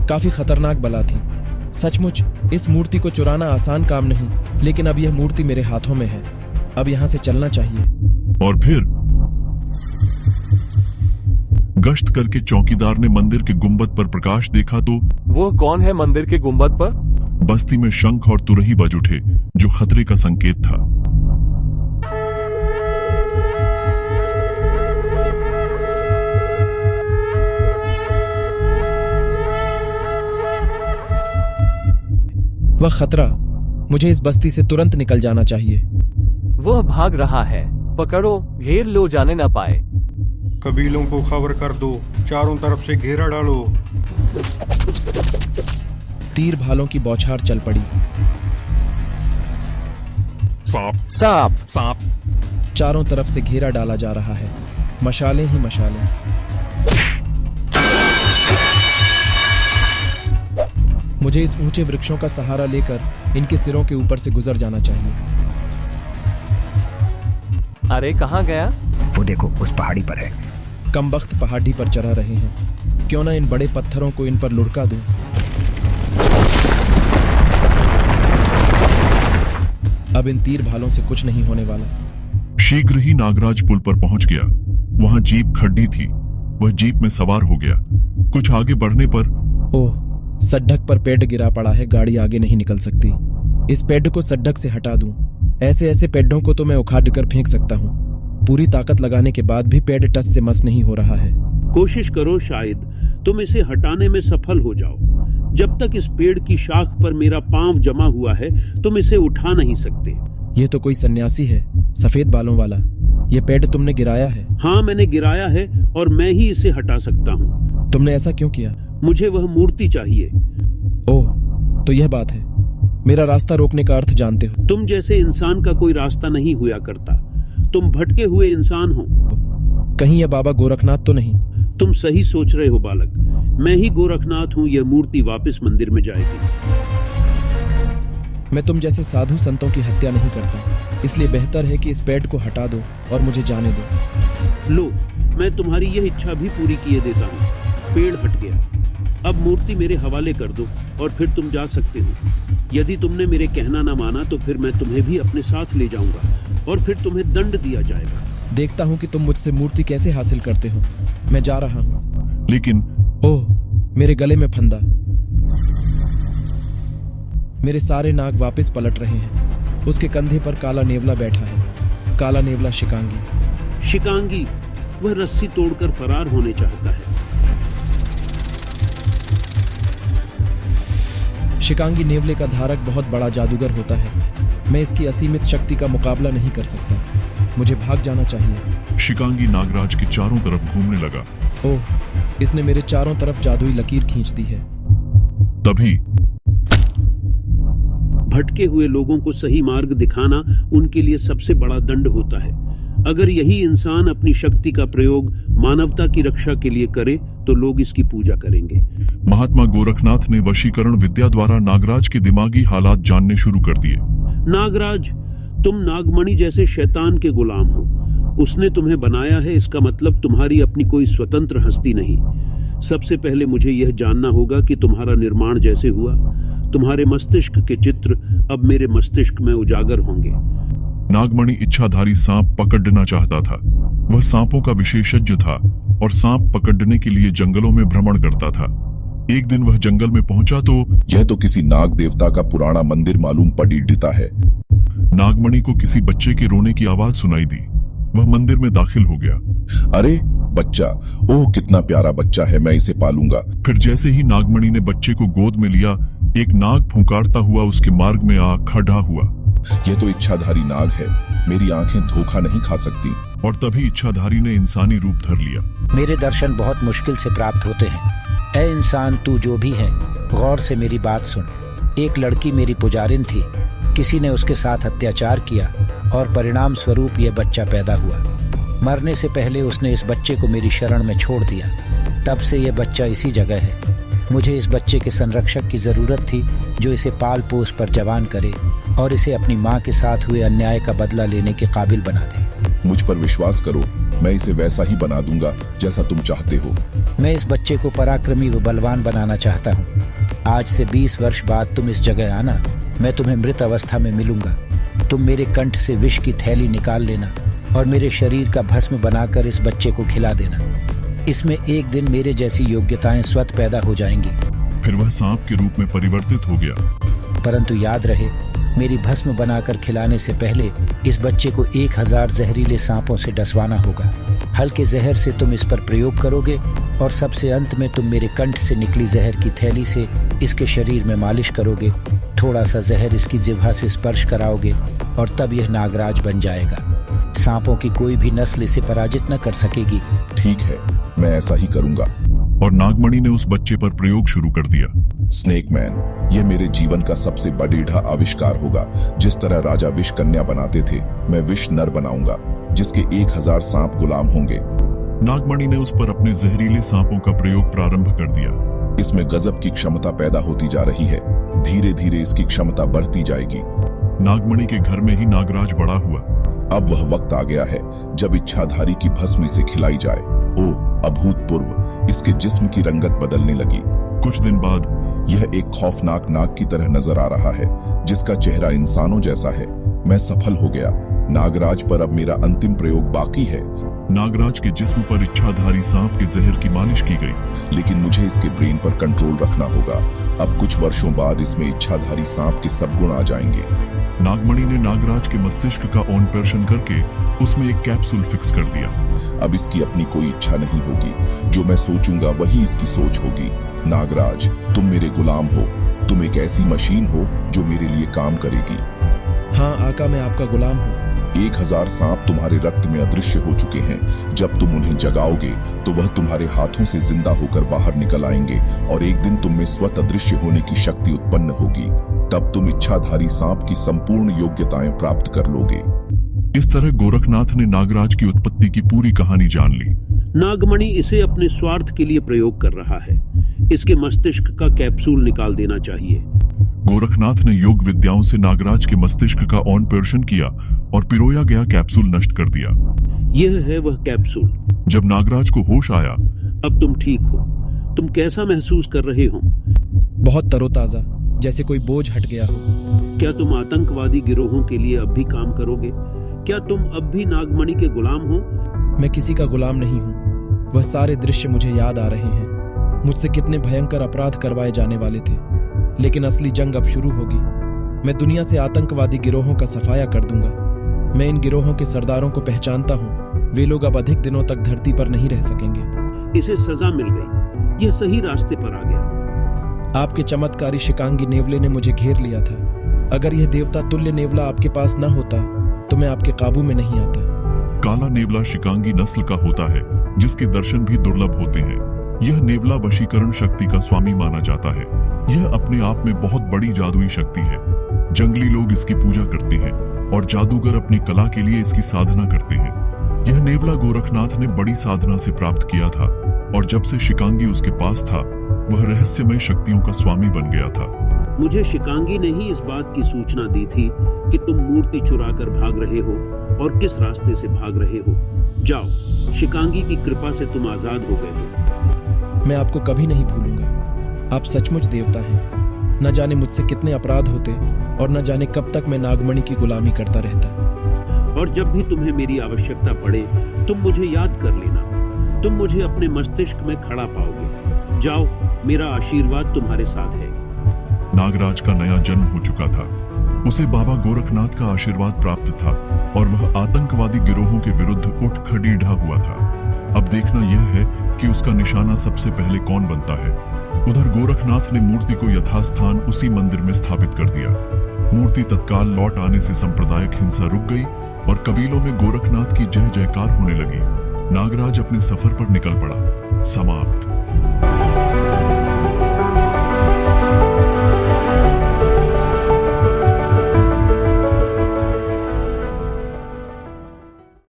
काफी खतरनाक बला थी। सचमुच इस मूर्ति को चुराना आसान काम नहीं, लेकिन अब यह मूर्ति मेरे हाथों में है। अब यहाँ से चलना चाहिए। और फिर गश्त करके चौकीदार ने मंदिर के गुंबद पर प्रकाश देखा तो वो कौन है मंदिर के गुंबद पर? बस्ती में शंख और तुरही बज उठे, जो खतरे का संकेत था। वह खतरा, मुझे इस बस्ती से तुरंत निकल जाना चाहिए। वह भाग रहा है, पकड़ो, घेर लो, जाने ना पाए। कबीलों को खबर कर दो, चारों तरफ से घेरा डालो। तीर भालों की बौछार चल पड़ी। सांप, सांप, सांप। चारों तरफ से घेरा डाला जा रहा है, मशालें ही मशालें। मुझे इस ऊंचे वृक्षों का सहारा लेकर इनके सिरों के ऊपर से गुजर जाना चाहिए। अरे कहाँ गया? वो देखो, उस पहाड़ी पर है। कमबख्त पहाड़ी पर चढ़ा रहे हैं, क्यों ना इन बड़े पत्थरों को इन पर लुढ़का दूं। अब इन तीर भालों से कुछ नहीं होने वाला। शीघ्र ही नागराज पुल पर पहुंच गया। वहां जीप खड़ी थी। वह जीप में सवार हो गया। कुछ आगे बढ़ने पर ओह, सड्ढक पर पेड़ गिरा पड़ा है, गाड़ी आगे नहीं निकल सकती। इस पेड़ को सड्ढक से हटा दूं। ऐसे ऐसे पेड़ों को तो मैं उखाड़ कर फेंक सकता हूँ। पूरी ताकत लगाने के बाद भी पेड़ टस से मस नहीं हो रहा है। कोशिश करो, शायद तुम इसे हटाने में सफल हो जाओ। जब तक इस पेड़ की शाख पर मेरा पांव जमा हुआ है, तुम इसे उठा नहीं सकते। ये तो कोई सन्यासी है, सफेद बालों वाला। ये पेड़ तुमने गिराया है? हाँ, मैंने गिराया है और मैं ही इसे हटा सकता हूँ। तुमने ऐसा क्यों किया? मुझे वह मूर्ति चाहिए। ओह, तो यह बात है। मेरा रास्ता रोकने का अर्थ जानते हो। तुम जैसे इंसान का कोई रास्ता नहीं हुआ करता। तुम भटके हुए इंसान हो। कहीं यह बाबा गोरखनाथ तो नहीं? तुम सही सोच रहे हो बालक, मैं ही गोरखनाथ हूँ। यह मूर्ति वापस मंदिर में जाएगी। मैं तुम जैसे साधु संतों की हत्या नहीं करता, इसलिए बेहतर है कि इस पेड़ को हटा दो और मुझे जाने दो। लो, मैं तुम्हारी यह इच्छा भी पूरी किए देता हूँ। पेड़ हट गया। अब मूर्ति मेरे हवाले कर दो और फिर तुम जा सकते हो। यदि तुमने मेरे कहना ना माना तो फिर मैं तुम्हें भी अपने साथ ले जाऊंगा और फिर तुम्हें दंड दिया जाएगा। देखता हूँ कि तुम मुझसे मूर्ति कैसे हासिल करते हो। मैं जा रहा हूँ। लेकिन ओह, मेरे गले में फंदा। मेरे सारे नाग वापस पलट रहे हैं। उसके कंधे पर काला नेवला बैठा है। काला नेवला शिकांगी। शिकांगी, वह रस्सी तोड़कर फरार होने चाहता है। शिकांगी नेवले का धारक बहुत बड़ा जादूगर होता है। मैं इसकी असीमित शक्ति का मुकाबला नहीं कर सकता। मुझे भाग जाना चाहिए। शिकांगी नागराज के चारों तरफ घूमने लगा। ओह, इसने मेरे चारों तरफ जादुई लकीर खींच दी है। तभी भटके हुए लोगों को सही मार्ग दिखाना उनके लिए सबसे बड़ा दंड होता है। अगर यही इंसान अपनी शक्ति का प्रयोग मानवता की रक्षा के लिए करे तो लोग इसकी पूजा करेंगे। महात्मा गोरखनाथ ने वशीकरण विद्या द्वारा नागराज के दिमागी हालात जानने शुरू कर दिए। नागराज, तुम नागमणि जैसे शैतान के गुलाम हो। उसने तुम्हें बनाया है, इसका मतलब तुम्हारी अपनी कोई स्वतंत्र हस्ती नहीं। सबसे पहले मुझे यह जानना होगा कि तुम्हारा निर्माण जैसे हुआ। तुम्हारे मस्तिष्क के चित्र अब मेरे मस्तिष्क में उजागर होंगे। नागमणि इच्छाधारी सांप पकड़ना चाहता था। वह सांपों का विशेषज्ञ था और सांप पकड़ने के लिए जंगलों में भ्रमण करता था। एक दिन वह जंगल में पहुंचा तो यह तो किसी नाग देवता का पुराना मंदिर मालूम पड़ता है। नागमणि को किसी बच्चे के रोने की आवाज सुनाई दी। वह मंदिर में दाखिल हो गया। अरे बच्चा, ओह कितना प्यारा बच्चा है, मैं इसे पालूंगा। फिर जैसे ही नागमणि ने बच्चे को गोद में लिया, एक नाग फुंकारता हुआ उसके मार्ग में आ खड़ा हुआ। यह तो इच्छाधारी नाग है, मेरी आंखें धोखा नहीं खा सकती। और तभी इच्छाधारी ने इंसानी रूप धर लिया। मेरे दर्शन बहुत मुश्किल से प्राप्त होते हैं। ऐ इंसान, तू जो भी है, गौर से मेरी बात सुन। एक लड़की मेरी पुजारिन थी। किसी ने उसके साथ अत्याचार किया और परिणाम स्वरूप यह बच्चा पैदा हुआ। मरने से पहले उसने इस बच्चे को मेरी शरण में छोड़ दिया। तब से यह बच्चा इसी जगह है। मुझे इस बच्चे के संरक्षक की जरूरत थी, जो इसे पाल पोस पर जवान करे और इसे अपनी माँ के साथ हुए अन्याय का बदला लेने के काबिल बना दे। मुझ पर विश्वास करो, मैं इसे वैसा ही बना दूंगा जैसा तुम चाहते हो। मैं इस बच्चे को पराक्रमी व बलवान बनाना चाहता हूँ। आज से 20 वर्ष बाद तुम इस जगह आना, मैं तुम्हें मृत अवस्था में मिलूंगा। तुम मेरे कंठ से विष की थैली निकाल लेना और मेरे शरीर का भस्म बनाकर इस बच्चे को खिला देना। इसमें एक दिन मेरे जैसी योग्यताएं स्वतः पैदा हो जाएंगी। फिर वह सांप के रूप में परिवर्तित हो गया। परंतु याद रहे, मेरी भस्म बनाकर खिलाने से पहले इस बच्चे को 1000 जहरीले सांपों से डसवाना होगा। हल्के जहर से तुम इस पर प्रयोग करोगे और सबसे अंत में तुम मेरे कंठ से निकली जहर की थैली से इसके शरीर में मालिश करोगे। थोड़ा सा जहर इसकी जिह्वा से स्पर्श कराओगे और तब यह नागराज बन जाएगा। सांपों की कोई भी नस्ल इसे पराजित न कर सकेगी। ठीक है, मैं ऐसा ही करूंगा। और नागमणि ने उस बच्चे पर प्रयोग शुरू कर दिया। स्नेक मैन, यह मेरे जीवन का सबसे बड़ीढ़ा आविष्कार होगा। जिस तरह राजा विष कन्या बनाते थे, मैं विष नर बनाऊंगा जिसके 1000 सांप गुलाम होंगे। नागमणि ने उस पर अपने जहरीले सांपों का प्रयोग प्रारंभ कर दिया। इसमें गजब की क्षमता पैदा होती जा रही है। धीरे धीरे इसकी क्षमता बढ़ती जाएगी। नागमणि के घर में ही नागराज बड़ा हुआ। अब वह वक्त आ गया है जब इच्छाधारी की भस्म इसे खिलाई जाए। ओह, अभूतपूर्व! इसके जिस्म की रंगत बदलने लगी। कुछ दिन बाद यह एक खौफनाक नाग की तरह नजर आ रहा है जिसका चेहरा इंसानों जैसा है। मैं सफल हो गया। नागराज पर अब मेरा अंतिम प्रयोग बाकी है। नागराज के जिस्म पर इच्छाधारी सांप के जहर की मालिश की गई। लेकिन मुझे इसके ब्रेन पर कंट्रोल रखना होगा। अब कुछ वर्षों बाद इसमें इच्छाधारी सांप के सब गुण आ जाएंगे। नागमणि ने नागराज के मस्तिष्क का ऑपरेशन करके उसमें एक कैप्सूल फिक्स कर दिया। अब इसकी अपनी कोई इच्छा नहीं होगी। जो मैं सोचूंगा वही इसकी सोच होगी। नागराज, तुम मेरे गुलाम हो। तुम एक ऐसी मशीन हो जो मेरे लिए काम करेगी। हाँ आका, मैं आपका गुलाम हूँ। 1000 सांप तुम्हारे रक्त में अदृश्य हो चुके हैं। जब तुम उन्हें जगाओगे तो वह तुम्हारे हाथों से जिंदा होकर बाहर निकल आएंगे और एक दिन तुम में स्वतः अदृश्य होने की शक्ति उत्पन्न होगी। तब तुम इच्छाधारी सांप की संपूर्ण योग्यताएं प्राप्त कर लोगे। इस तरह गोरखनाथ ने नागराज की उत्पत्ति की पूरी कहानी जान ली। नागमणि इसे अपने स्वार्थ के लिए प्रयोग कर रहा है। इसके मस्तिष्क का कैप्सूल निकाल देना चाहिए। गोरखनाथ ने योग विद्याओं से नागराज के मस्तिष्क का ऑपरेशन किया और पिरोया गया कैप्सूल नष्ट कर दिया। यह है वह कैप्सूल। जब नागराज को होश आया, अब तुम ठीक हो। तुम कैसा महसूस कर रहे हो? बहुत तरोताजा, जैसे कोई बोझ हट गया हो। क्या तुम आतंकवादी गिरोहों के लिए अब भी काम करोगे? क्या तुम अब भी नागमणि के गुलाम हो? मैं किसी का गुलाम नहीं हूँ। वह सारे दृश्य मुझे याद आ रहे हैं। मुझसे कितने भयंकर अपराध करवाए जाने वाले थे, लेकिन असली जंग अब शुरू होगी। मैं दुनिया से आतंकवादी गिरोहों का सफाया कर दूंगा। मैं इन गिरोहों के सरदारों को पहचानता हूँ। वे लोग अब अधिक दिनों तक धरती पर नहीं रह सकेंगे। इसे सजा मिल गई। यह सही रास्ते पर आ गया। आपके चमत्कारी शिकांगी नेवले ने मुझे घेर लिया था। अगर यह देवता तुल्य नेवला आपके पास न होता तो मैं आपके काबू में नहीं आता। काला नेवला शिकांगी नस्ल का होता है जिसके दर्शन भी दुर्लभ होते हैं। यह नेवला वशीकरण शक्ति का स्वामी माना जाता है। यह अपने आप में बहुत बड़ी जादुई शक्ति है। जंगली लोग इसकी पूजा करते हैं और जादूगर अपनी कला के लिए इसकी साधना करते हैं। यह नेवला गोरखनाथ ने बड़ी साधना से प्राप्त किया था और जब से शिकांगी उसके पास था, वह रहस्यमय शक्तियों का स्वामी बन गया था। मुझे शिकांगी ने ही इस बात की सूचना दी थी कि तुम मूर्ति चुराकर भाग रहे हो और किस रास्ते से भाग रहे हो। जाओ, शिकांगी की कृपा से तुम आजाद हो गए हो। मैं आपको कभी नहीं भूलूंगा। आप सचमुच देवता हैं। न जाने मुझसे कितने अपराध होते और न जाने कब तक मैं नागमणि की गुलामी करता रहता। और जब भी तुम्हें मेरी आवश्यकता पड़े, तुम मुझे याद कर लेना। तुम मुझे अपने मस्तिष्क में खड़ा पाओगे। जाओ, मेरा आशीर्वाद तुम्हारे साथ है। नागराज का नया जन्म हो चुका था। उसे बाबा गोरखनाथ का आशीर्वाद प्राप्त था और वह आतंकवादी गिरोहों के विरुद्ध उठ खड़ीढ़ा हुआ था। अब देखना यह है कि उसका निशाना सबसे पहले कौन बनता है। उधर गोरखनाथ ने मूर्ति को यथास्थान उसी मंदिर में स्थापित कर दिया। मूर्ति तत्काल लौट आने से सांप्रदायिक हिंसा रुक गई और कबीलों में गोरखनाथ की जय जयकार होने लगी। नागराज अपने सफर पर निकल पड़ा। समाप्त।